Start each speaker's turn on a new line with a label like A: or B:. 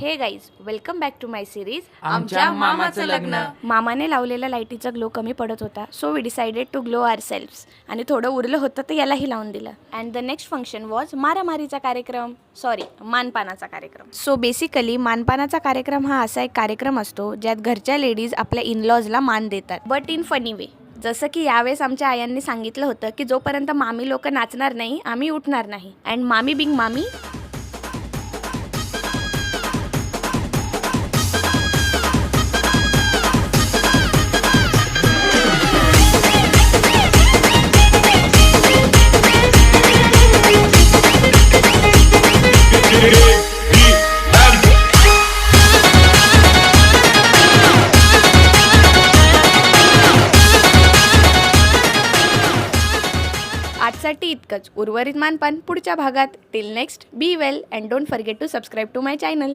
A: हे guys, welcome back to my series
B: आमच्या मामाचं लग्न.
A: मामाने लावलेला लाईटीचा ग्लो कमी पडत होता, so we decided to glow ourselves. आणि थोडं उरलं होतं तर यालाही लावून दिलं. And the next function was मारामारीचा कार्यक्रम, मानपानाचा कार्यक्रम. सो बेसिकली मानपानाचा कार्यक्रम हा असा एक कार्यक्रम असतो ज्यात घरच्या लेडीज आपल्या इनलॉजला मान देतात, बट इन फनी वे. जसं की यावेळेस आमच्या आयांनी सांगितलं होतं की जोपर्यंत मामी लोक नाचणार नाही आम्ही उठणार नाही. अँड मामी बिंग मामी आजसाठी इतकंच. उर्वरित मानपान पुढच्या भागात. Till next, be well and don't forget to subscribe to my channel.